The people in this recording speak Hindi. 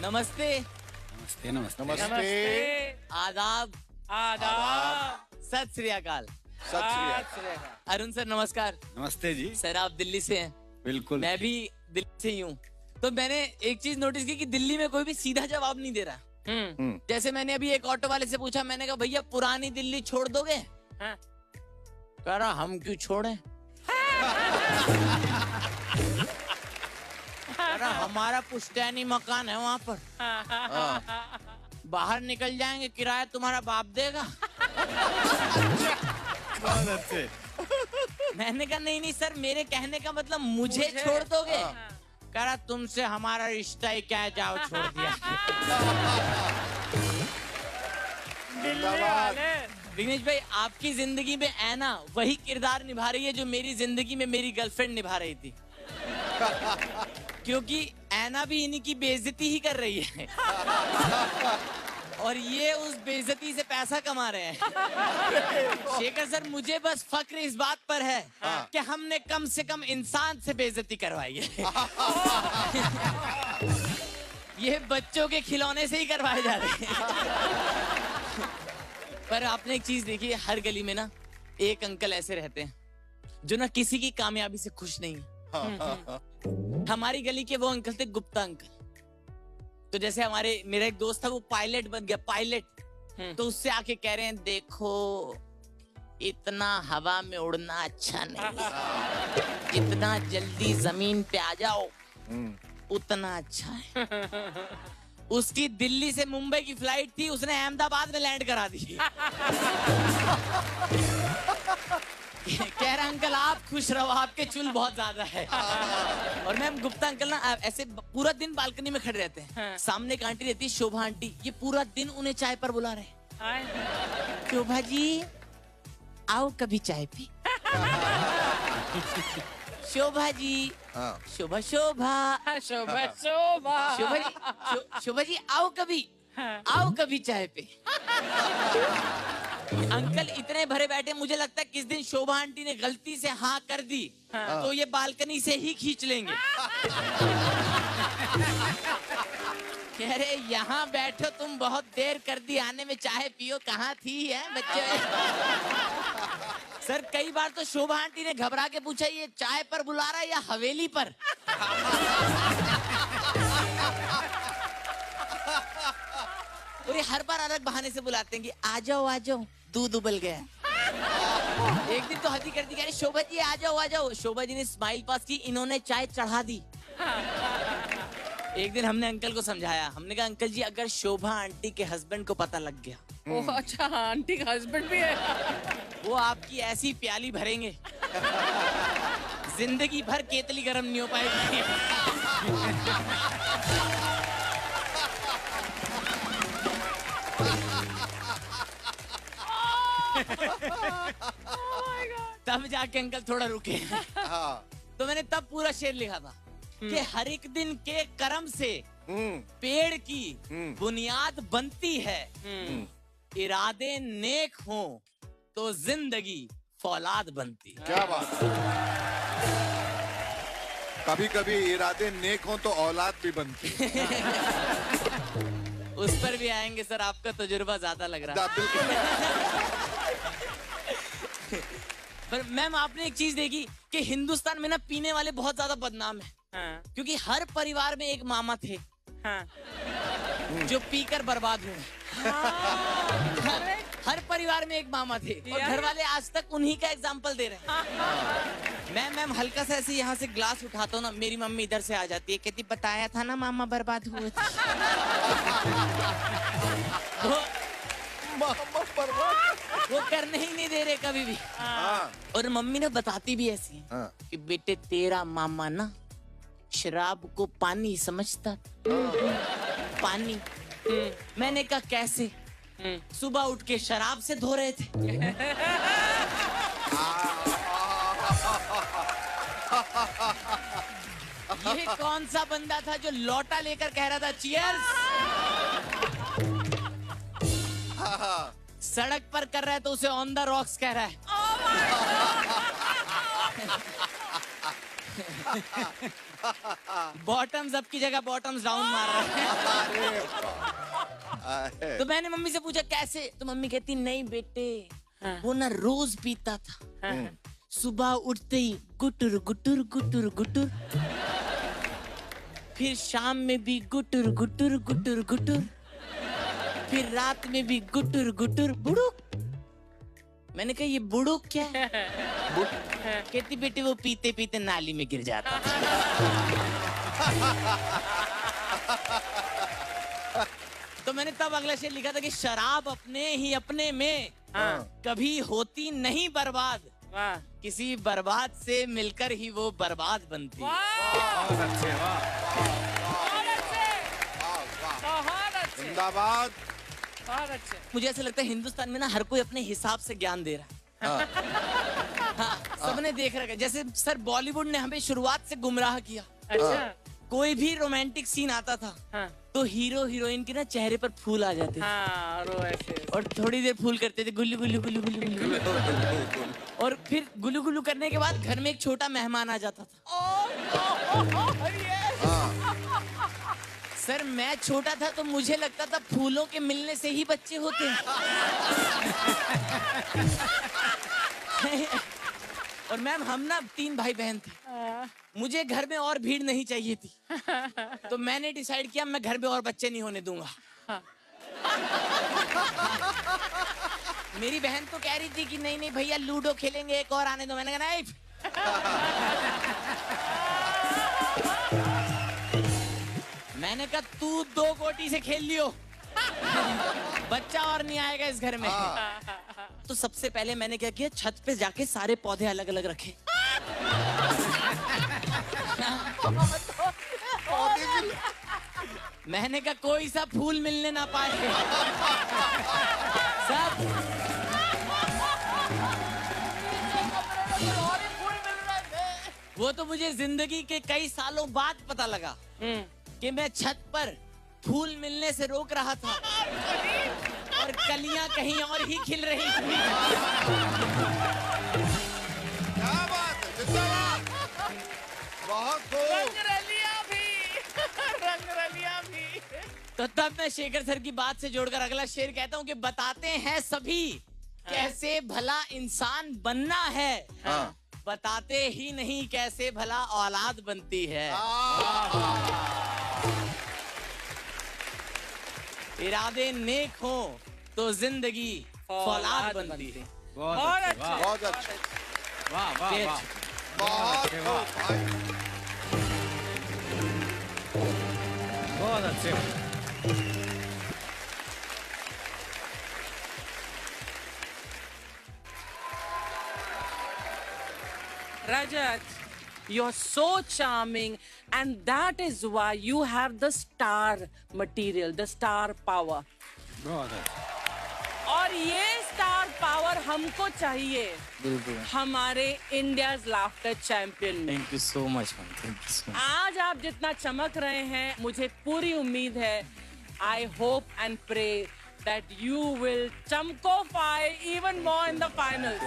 नमस्ते। नमस्ते नमस्ते नमस्ते। आदाब। आदाब। सत श्री अकाल। सत श्री अकाल। अरुण सर नमस्कार। नमस्ते जी। सर आप दिल्ली से हैं। बिल्कुल। मैं भी दिल्ली से ही हूँ। तो मैंने एक चीज नोटिस की कि दिल्ली में कोई भी सीधा जवाब नहीं दे रहा। जैसे मैंने अभी एक ऑटो वाले से पूछा, मैंने कहा भैया पुरानी दिल्ली छोड़ दोगे? हाँ। कह रहा हम क्यों छोड़ें? कह रहा हमारा पुश्तैनी मकान है वहाँ पर, बाहर निकल जाएंगे किराया तुम्हारा बाप देगा। बहुत अच्छे। मैंने कहा नहीं नहीं सर, मेरे कहने का मतलब मुझे छोड़ दोगे? कह रहा तुमसे हमारा रिश्ता ही क्या है, जाओ छोड़ दिया। दिल्ली वाले। दिनेश भाई आपकी जिंदगी में ऐना वही किरदार निभा रही है जो मेरी जिंदगी में मेरी गर्लफ्रेंड निभा रही थी। क्योंकि ऐना भी इन्हीं की बेइज्जती ही कर रही है और ये उस बेइज्जती से पैसा कमा रहे हैं। शेखर सर मुझे बस फक्र इस बात पर है कि हमने कम से कम इंसान से बेइज्जती करवाई है। ये बच्चों के खिलौने से ही करवाए जा रहे हैं। पर आपने एक चीज देखी है, हर गली में ना एक अंकल ऐसे रहते हैं जो ना किसी की कामयाबी से खुश नहीं है। हमारी गली के वो अंकल थे गुप्ता अंकल। तो जैसे मेरा एक दोस्त था, वो पायलट बन गया, पायलट। तो उससे आके कह रहे हैं देखो इतना हवा में उड़ना अच्छा नहीं है, जितना जल्दी जमीन पे आ जाओ उतना अच्छा है। उसकी दिल्ली से मुंबई की फ्लाइट थी, उसने अहमदाबाद में लैंड करा दी। कह रहा अंकल आप खुश रहो, आपके चुल बहुत ज्यादा है। और मैम गुप्ता अंकल ना ऐसे पूरा दिन बालकनी में खड़े रहते हैं। सामने एक आंटी रहती है शोभा आंटी, ये पूरा दिन उन्हें चाय पर बुला रहे हैं। शोभा जी आओ कभी चाय पी। शोभा जी, शोभा शोभा शोभा शोभा। शोभा जी, शोभा जी आओ कभी चाय पे। अंकल इतने भरे बैठे, मुझे लगता है किस दिन शोभा आंटी ने गलती से हाँ कर दी तो ये बालकनी से ही खींच लेंगे। कह रहे यहाँ बैठो तुम, बहुत देर कर दी आने में, चाय पियो, कहाँ थी है बच्चे। सर कई बार तो शोभा आंटी ने घबरा के पूछा ये चाय पर बुला रहा है या हवेली पर। और ये हर बार अलग बहाने से बुलाते हैं कि आ जाओ दूध उबल गया। एक दिन तो हद ही कर दी, कह रहे शोभा जी आ जाओ। शोभा जी ने स्माइल पास की, इन्होंने चाय चढ़ा दी। एक दिन हमने अंकल को समझाया, हमने कहा अंकल जी अगर शोभा आंटी के हस्बैंड को पता लग गया, ओह अच्छा आंटी का हस्बैंड भी है, वो आपकी ऐसी प्याली भरेंगे जिंदगी भर केतली गर्म नहीं हो पाएगी। तब जाके अंकल थोड़ा रुके। तो मैंने तब पूरा शेर लिखा था कि हर एक दिन के कर्म से पेड़ की बुनियाद बनती है, इरादे नेक हों तो जिंदगी फौलाद बनती है। क्या बात। कभी कभी इरादे नेक हो तो औलाद भी बनती है। उस पर भी आएंगे सर, आपका तजुर्बा ज्यादा लग रहा है। पर मैम आपने एक चीज देखी कि हिंदुस्तान में ना पीने वाले बहुत ज्यादा बदनाम है। क्योंकि हर परिवार में एक मामा थे जो पीकर बर्बाद हुए। हर परिवार में एक मामा थे और घर वाले आज तक उन्हीं का एग्जाम्पल दे रहे हैं। मैम हल्का सा ऐसे यहाँ से ग्लास उठाता हूँ ना, मेरी मम्मी इधर से आ जाती है, कहती बताया था ना मामा बर्बाद हुए थे। वो करने ही नहीं दे रहे कभी भी। और मम्मी ने बताती भी ऐसी है कि बेटे तेरा मामा ना शराब को पानी समझता, पानी। मैंने कहा कैसे? सुबह उठ के शराब से धो रहे थे। ये कौन सा बंदा था जो लोटा लेकर कह रहा था चीयर्स? सड़क पर कर रहा है तो उसे ऑन द रॉक्स कह रहा है। बॉटम्स अप की जगह बॉटम्स डाउन मार रहे हैं। तो मैंने मम्मी से पूछा कैसे, तो मम्मी कहती नहीं बेटे, वो ना रोज पीता था, सुबह उठते ही गुटुर गुटुर गुटुर गुटुर, फिर शाम में भी गुटुर गुटुर गुटुर गुटुर, फिर रात में भी गुटुर गुटुर बुड़ुक। मैंने कहा ये बुड़ुक क्या है? कहती बेटे वो पीते पीते नाली में गिर जाता था। तो मैंने तब अगला शेर लिखा था कि शराब अपने ही अपने में कभी होती नहीं बर्बाद, वाह किसी बर्बाद से मिलकर ही वो बर्बाद बनती। बहुत अच्छे, वाह। बहुत अच्छे, बहुत अच्छे, जिंदाबाद। बहुत अच्छे। मुझे ऐसा लगता है हिंदुस्तान में ना हर कोई अपने हिसाब से ज्ञान दे रहा है। हाँ, सबने देख रखा है। जैसे सर बॉलीवुड ने हमें शुरुआत से गुमराह किया। अच्छा कोई भी रोमांटिक सीन आता था हाँ तो हीरो हीरोइन के ना चेहरे पर फूल आ जाते थे हाँ और वो ऐसे और थोड़ी देर फूल करते थे, गुल्लू गुल्लू गुल्लू गुल्लू गुल्लू, और फिर गुल्लू गुल्लू करने के बाद घर में एक छोटा मेहमान आ जाता था। सर मैं छोटा था तो मुझे लगता था फूलों के मिलने से ही बच्चे होते हैं। और मैम हम ना 3 भाई बहन थे, मुझे घर में और भीड़ नहीं चाहिए थी, तो मैंने डिसाइड किया मैं घर में और बच्चे नहीं होने दूंगा। मेरी बहन तो कह रही थी कि नहीं नहीं भैया लूडो खेलेंगे, एक और आने दो। मैंने कहा नहीं। मैंने कहा तू 2 गोटी से खेल लियो, बच्चा और नहीं आएगा इस घर में। तो सबसे पहले मैंने क्या किया, छत पे जाके सारे पौधे अलग अलग रखे। मैंने कहा कोई सा फूल मिलने ना पाए। सब वो तो मुझे जिंदगी के कई सालों बाद पता लगा कि मैं छत पर फूल मिलने से रोक रहा था और कलियां कहीं और ही खिल रही थी। क्या बात है, जिंदाबाद। बहुत खूब। रंगरलिया भी। तो तब मैं शेखर सर की बात से जोड़कर अगला शेर कहता हूँ कि बताते हैं सभी कैसे भला इंसान बनना है, बताते ही नहीं कैसे भला औलाद बनती है। इरादे नेक हो तो जिंदगी फौलाद बनती है। बहुत अच्छे, वाह, बहुत अच्छे, वाह, वाह, वाह। बहुत अच्छे, वाह। खूब भाई। बहुत अच्छे। Rajat, you're so charming, and that is why you have the star material, the star power. बहुत अच्छे। और ये स्टार पावर हमको चाहिए बिल्कुल। हमारे इंडियाज लाफ्टर चैंपियन में। Thank you so much ma'am, thank you so much. आज आप जितना चमक रहे हैं, मुझे पूरी उम्मीद है, I hope and pray that you will chamkofy even more in the finals.